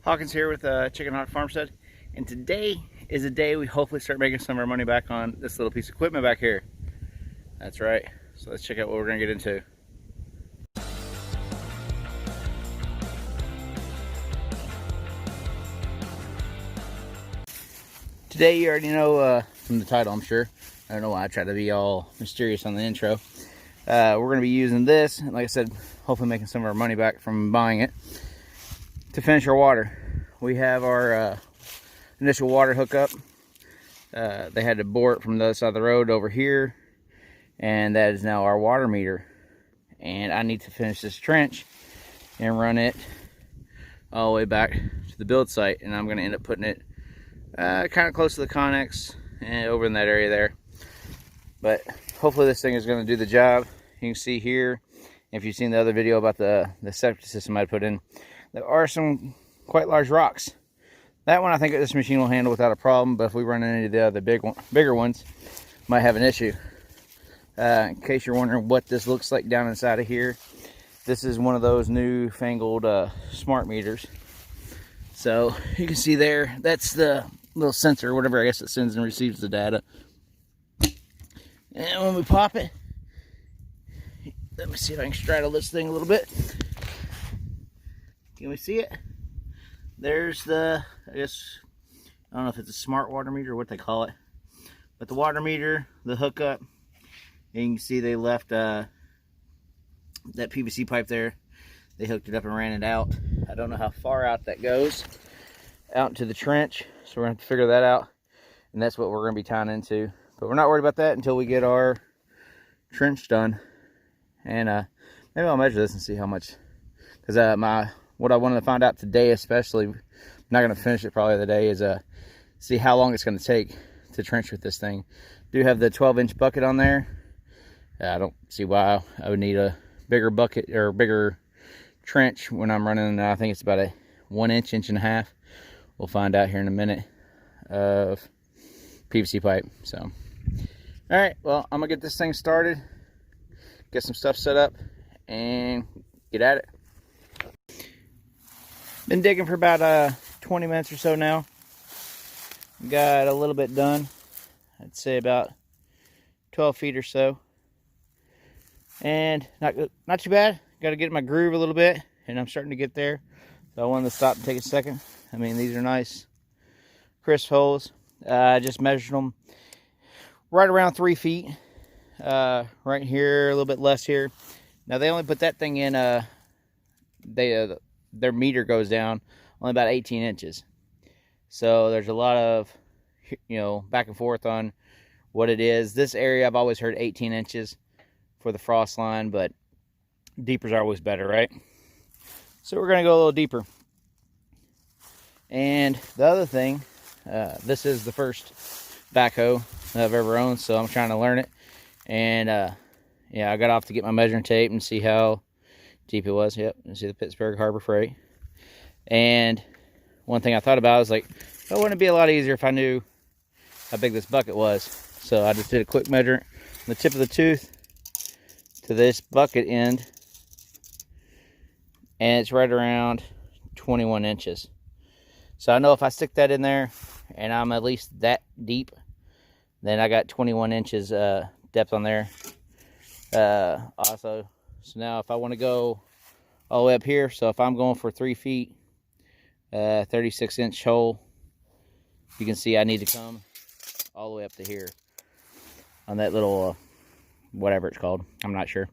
Hawkins here with Chickenhawkfarmstead, and today is a day we hopefully start making some of our money back on this little piece of equipment back here. That's right. So let's check out what we're going to get into. Today, you already know from the title, I'm sure. I don't know why I try to be all mysterious on the intro. We're going to be using this, and like I said, hopefully making some of our money back from buying it, to finish our water. We have our initial water hookup. They had to bore it from the other side of the road over here, and that is now our water meter. And I need to finish this trench and run it all the way back to the build site, and I'm going to end up putting it kind of close to the Connex and over in that area there. But hopefully this thing is going to do the job. You can see here, if you've seen the other video about the septic system I put in, there are some quite large rocks. That one I think this machine will handle without a problem, but if we run into any of the other bigger ones, might have an issue. In case you're wondering what this looks like down inside of here, this is one of those new fangled smart meters. So you can see there, that's the little sensor or whatever, I guess it sends and receives the data. And when we pop it, let me see if I can straddle this thing a little bit. Can we see it? There's the, I guess, I don't know if it's a smart water meter or what they call it, but the water meter, the hookup, and you can see they left that PVC pipe there. They hooked it up and ran it out. I don't know how far out that goes, out into the trench, so we're going to have to figure that out, and that's what we're going to be tying into. But we're not worried about that until we get our trench done. And maybe I'll measure this and see how much, because what I wanted to find out today, especially, I'm not going to finish it probably today, is see how long it's going to take to trench with this thing. Do have the 12-inch bucket on there. I don't see why I would need a bigger bucket or bigger trench when I'm running. I think it's about a 1 inch, inch and a half. We'll find out here in a minute of PVC pipe. So, all right, well, I'm gonna get this thing started, get some stuff set up, and get at it. Been digging for about 20 minutes or so now. Got a little bit done. I'd say about 12 feet or so. And not too bad. Got to get in my groove a little bit, and I'm starting to get there. So I wanted to stop and take a second. I mean, these are nice, crisp holes. I just measured them right around 3 feet. Right here, a little bit less here. Now they only put that thing in. Their meter goes down only about 18 inches. So there's a lot of, back and forth on what it is. This area I've always heard 18 inches for the frost line, but deepers are always better, right? So we're gonna go a little deeper. And the other thing, this is the first backhoe I've ever owned, so I'm trying to learn it. And yeah, I got off to get my measuring tape and see how deep it was. Yep, you see the Pittsburgh Harbor Freight. And one thing I thought about was like, oh, wouldn't it be a lot easier if I knew how big this bucket was? So I just did a quick measure from the tip of the tooth to this bucket end, and it's right around 21 inches. So I know if I stick that in there and I'm at least that deep, then I got 21 inches depth on there. Also, so now if I want to go all the way up here, so if I'm going for 3 feet, 36-inch hole, you can see I need to come all the way up to here on that little whatever it's called. I'm not sure.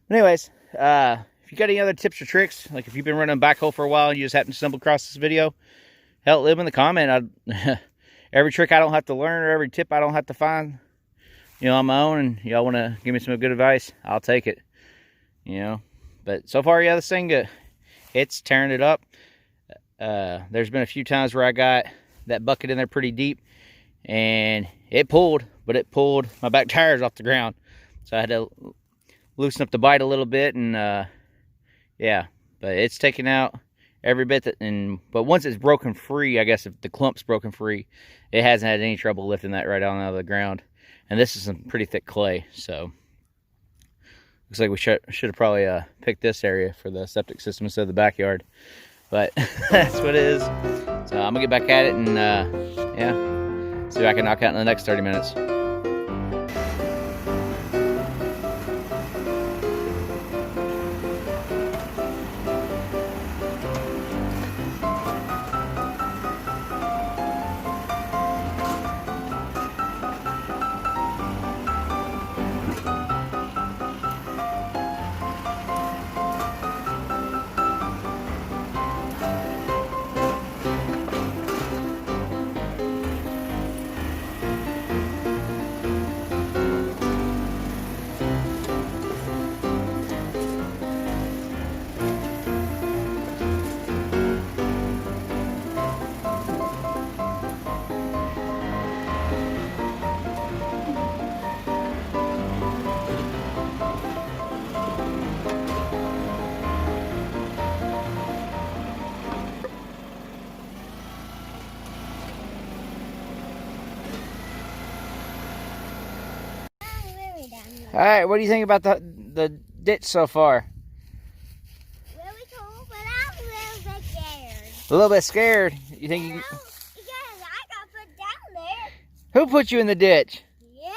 But anyways, if you got any other tips or tricks, like if you've been running a backhoe for a while and you just happen to stumble across this video, hell, leave them in the comment. Every trick I don't have to learn, or every tip I don't have to find, on my own, and y'all want to give me some good advice, I'll take it. But so far, yeah, this thing, it's tearing it up. There's been a few times where I got that bucket in there pretty deep, and it pulled, but it pulled my back tires off the ground. So I had to loosen up the bite a little bit, and yeah, but it's taken out every bit but once it's broken free, I guess if the clump's broken free, it hasn't had any trouble lifting that right on out of the ground. And this is some pretty thick clay, so looks like we should have probably picked this area for the septic system instead of the backyard. but that's what it is. So I'm gonna get back at it and yeah, see if I can knock out in the next 30 minutes. All right, what do you think about the ditch so far? Really cool, but I'm a little bit scared. A little bit scared. You think you? Because I got put down there. Who put you in the ditch? Yeah.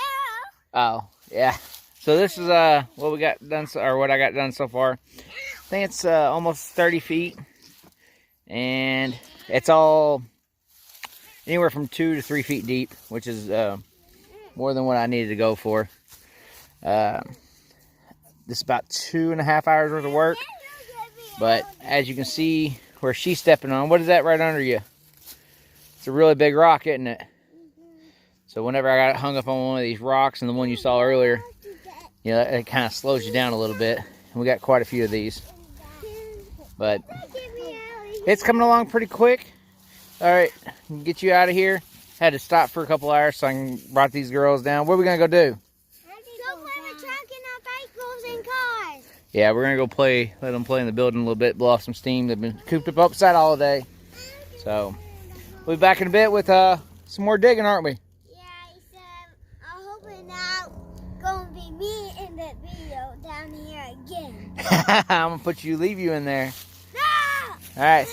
Oh, yeah. So this is what we got done, or what I got done so far. I think it's almost 30 feet, and it's all anywhere from 2 to 3 feet deep, which is more than what I needed to go for. This is about 2.5 hours worth of work, but as you can see where she's stepping on, what is that right under you? It's a really big rock, isn't it? So whenever I got it hung up on one of these rocks, and the one you saw earlier, you know, it kind of slows you down a little bit. And we got quite a few of these, but it's coming along pretty quick. All right, get you out of here. Had to stop for a couple hours so I can brought these girls down. What are we gonna go do? Go play with truck and bicycles and cars. Yeah, we're gonna go play, let them play in the building a little bit, blow off some steam. They've been cooped up outside all day. So we'll be back in a bit with some more digging, aren't we? Yeah, so I hope it's not gonna be me in the video down here again. I'm gonna leave you in there. No! All right.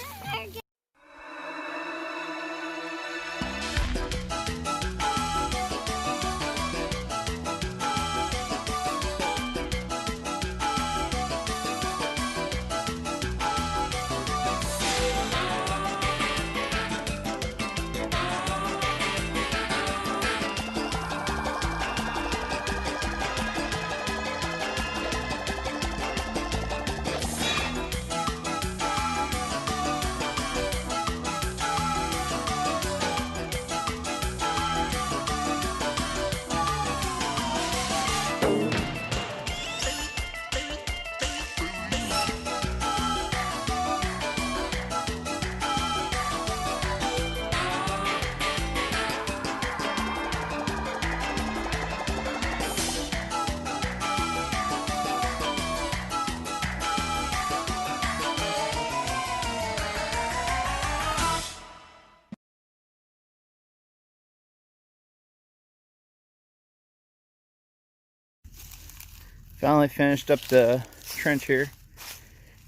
Finally finished up the trench here,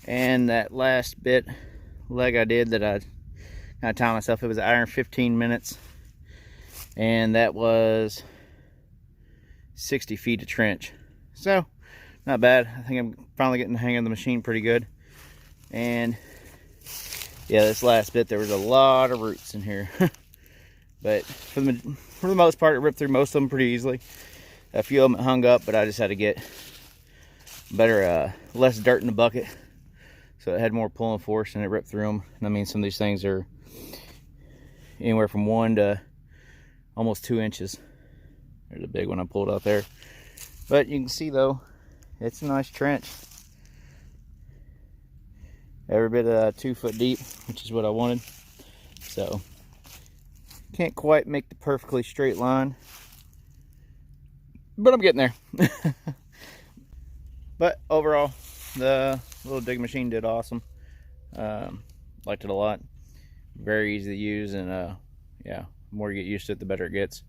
and that last leg I did that I kind of timed myself, it was an hour and 15 minutes, and that was 60 feet of trench. So not bad. I think I'm finally getting the hang of the machine pretty good. And yeah, this last bit there was a lot of roots in here. But for the most part, it ripped through most of them pretty easily. A few of them hung up, but I just had to get less dirt in the bucket, so it had more pulling force and it ripped through them. And I mean, some of these things are anywhere from 1 to almost 2 inches. There's a big one I pulled out there, but you can see though, it's a nice trench, every bit 2 foot deep, which is what I wanted. So can't quite make the perfectly straight line, but I'm getting there. But overall, the little dig machine did awesome. Liked it a lot. Very easy to use, and yeah, the more you get used to it, the better it gets.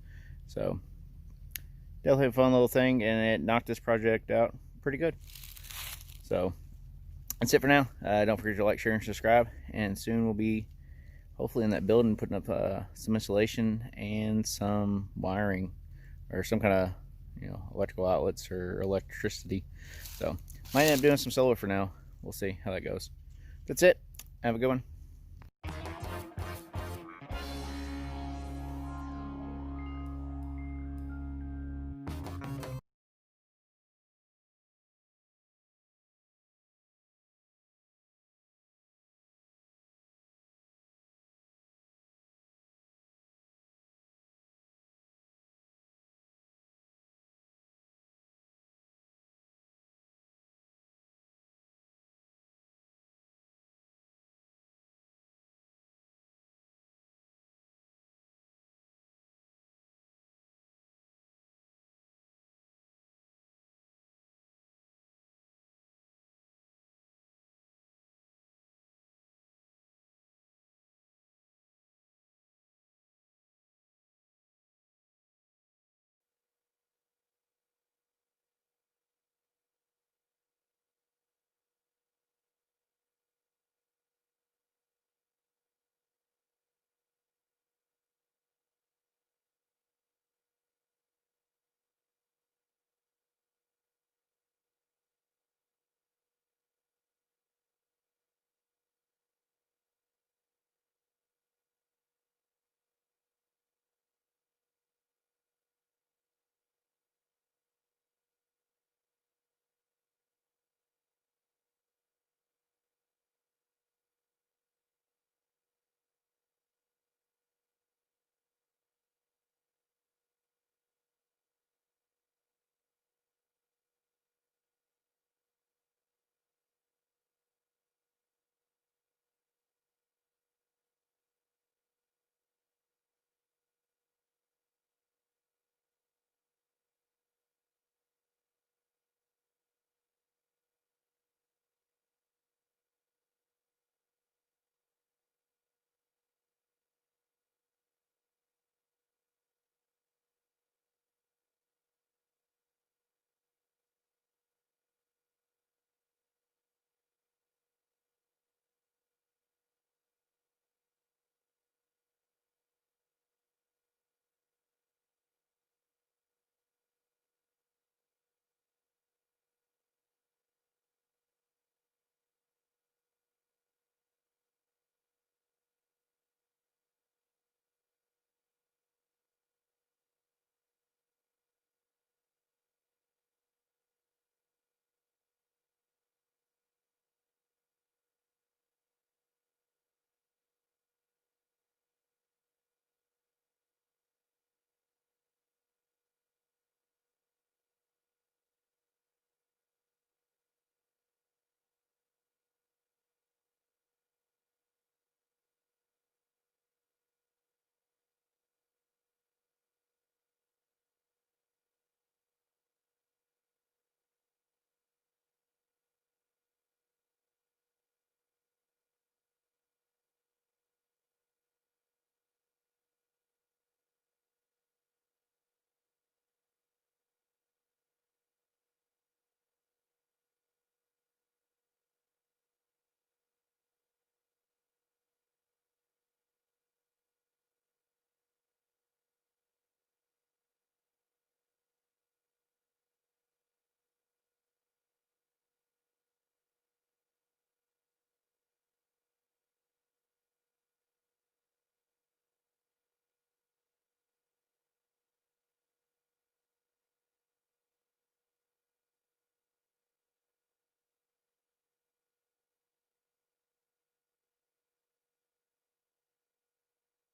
So definitely a fun little thing, and it knocked this project out pretty good. So that's it for now. Don't forget to like, share, and subscribe. And soon we'll be hopefully in that building putting up some insulation and some wiring or some kind of, you know, electrical outlets or electricity. So might end up doing some solar for now. We'll see how that goes. That's it. Have a good one.